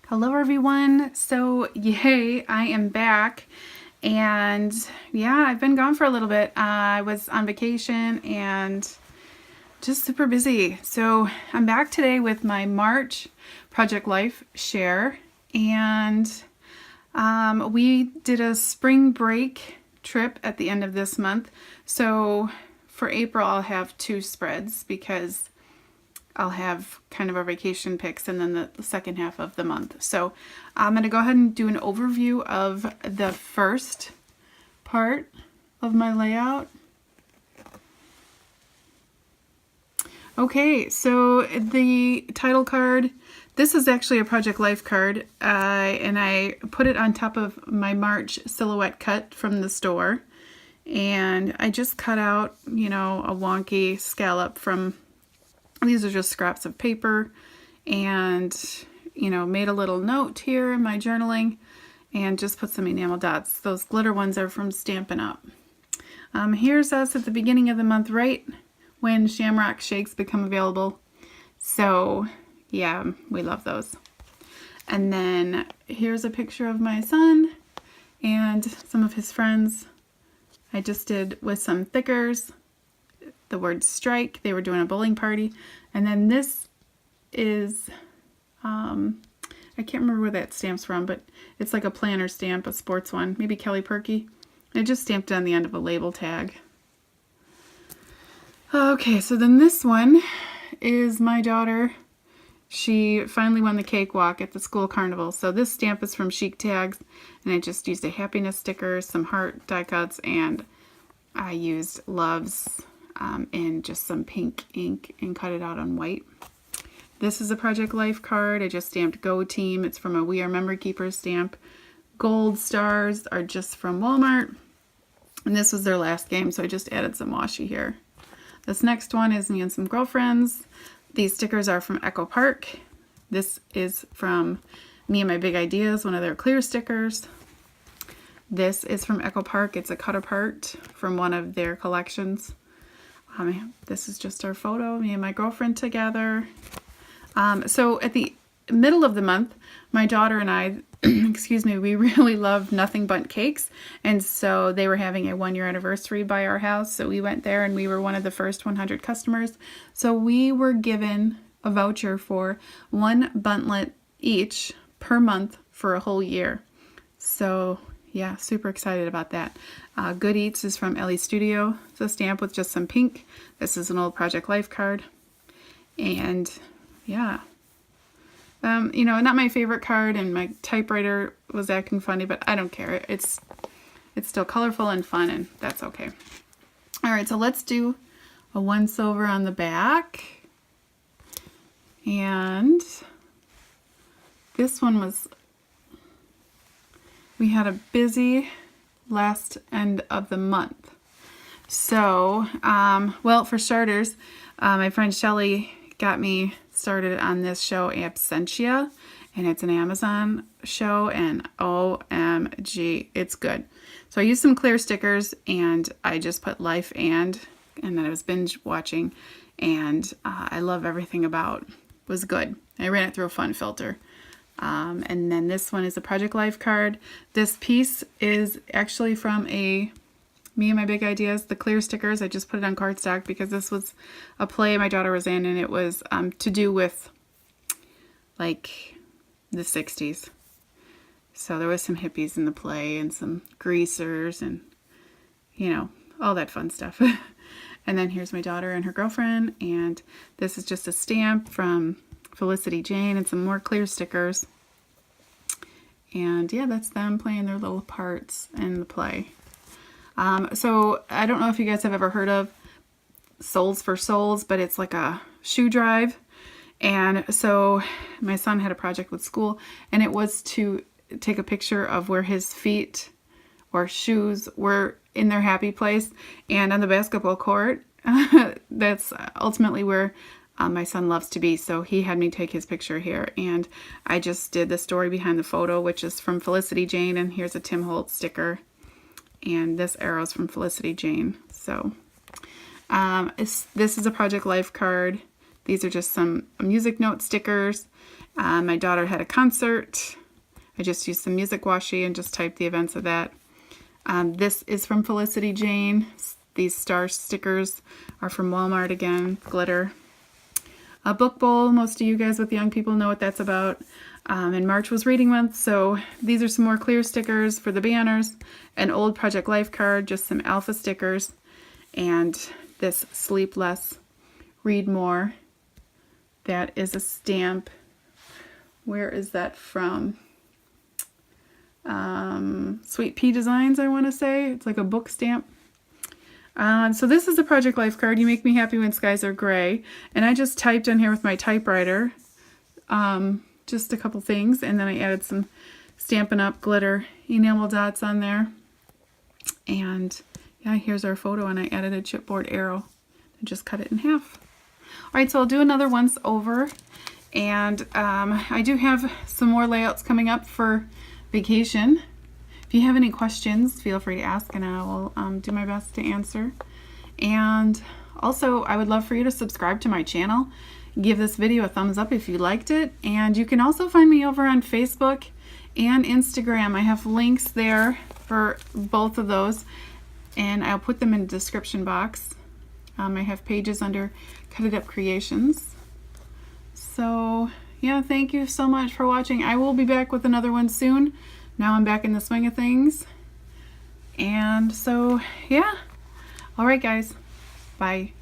Hello everyone. So yay, I am back, and yeah, I've been gone for a little bit. I was on vacation and just super busy. So I'm back today with my March Project Life share, and we did a spring break trip at the end of this month. So for April I'll have two spreads because I'll have kind of our vacation pics and then the second half of the month. So I'm going to go ahead and do an overview of the first part of my layout. Okay, so the title card, this is actually a Project Life card, and I put it on top of my March silhouette cut from the store. And I just cut out, a wonky scallop from, these are just scraps of paper, and, made a little note here in my journaling and just put some enamel dots. Those glitter ones are from Stampin' Up. Here's us at the beginning of the month, right when Shamrock Shakes become available. So yeah, we love those. And then here's a picture of my son and some of his friends. I just did with some thickers the word strike. They were doing a bowling party. And then this is, I can't remember where that stamp's from, but it's like a planner stamp, a sports one, maybe Kelly Perky. I just stamped it on the end of a label tag. Okay, so then this one is my daughter. She finally won the cakewalk at the school carnival. So this stamp is from Chic Tags, and I just used a happiness sticker, some heart die cuts, and I used loves and just some pink ink and cut it out on white. This is a Project Life card. I just stamped Go Team. It's from a We Are Memory Keepers stamp. Gold stars are just from Walmart. And this was their last game, so I just added some washi here. This next one is Me and Some Girlfriends. These stickers are from Echo Park. This is from Me and My Big Ideas, one of their clear stickers. This is from Echo Park. It's a cut apart from one of their collections. This is just our photo, me and my girlfriend together. So at the middle of the month, my daughter and I, excuse me, we really love Nothing Bundt Cakes. And so they were having a 1-year anniversary by our house. So we went there and we were one of the first 100 customers. So we were given a voucher for 1 Buntlet each per month for a whole year. So yeah, super excited about that. Good Eats is from Ellie Studio. It's a stamp with just some pink. This is an old Project Life card. And yeah. Not my favorite card, and my typewriter was acting funny, but I don't care. It's still colorful and fun, and that's okay. All right, so let's do a once over on the back. And this one was, we had a busy last end of the month. So, well, for starters, my friend Shelly got me started on this show Absentia, and it's an Amazon show, and OMG, it's good. So I used some clear stickers, and I just put life and then I was binge watching, and I love everything about, was good. I ran it through a fun filter. And then this one is a Project Life card. This piece is actually from a Me and My Big Ideas, the clear stickers. I just put it on cardstock because this was a play my daughter was in, and it was to do with like the 60s. So there was some hippies in the play and some greasers and, all that fun stuff. And then here's my daughter and her girlfriend, and this is just a stamp from Felicity Jane and some more clear stickers. And yeah, that's them playing their little parts in the play. So I don't know if you guys have ever heard of Souls for Souls, but it's like a shoe drive. And so my son had a project with school, and it was to take a picture of where his feet or shoes were in their happy place. And on the basketball court, that's ultimately where my son loves to be. So he had me take his picture here, and I just did the story behind the photo, which is from Felicity Jane. And here's a Tim Holtz sticker. And this arrow's from Felicity Jane. So this is a Project Life card. These are just some music note stickers. My daughter had a concert. I just used some music washi and just typed the events of that. This is from Felicity Jane. These star stickers are from Walmart again, glitter. A book bowl, most of you guys with young people know what that's about. And March was reading month, so these are some more clear stickers for the banners. An old Project Life card, just some alpha stickers. And this Sleep Less, Read More. That is a stamp. Where is that from? Sweet Pea Designs, I want to say. It's like a book stamp. So this is a Project Life card. You make me happy when skies are gray. And I just typed in here with my typewriter. Just a couple things. And then I added some Stampin' Up! Glitter enamel dots on there. And yeah, here's our photo. And I added a chipboard arrow. And just cut it in half. Alright, so I'll do another once over. And I do have some more layouts coming up for vacation. If you have any questions, feel free to ask and I will do my best to answer. And also, I would love for you to subscribe to my channel. Give this video a thumbs up if you liked it. And you can also find me over on Facebook and Instagram. I have links there for both of those. And I'll put them in the description box. I have pages under Cut It Up Creations. So, yeah, thank you so much for watching. I will be back with another one soon. Now I'm back in the swing of things. And so, yeah. All right, guys. Bye.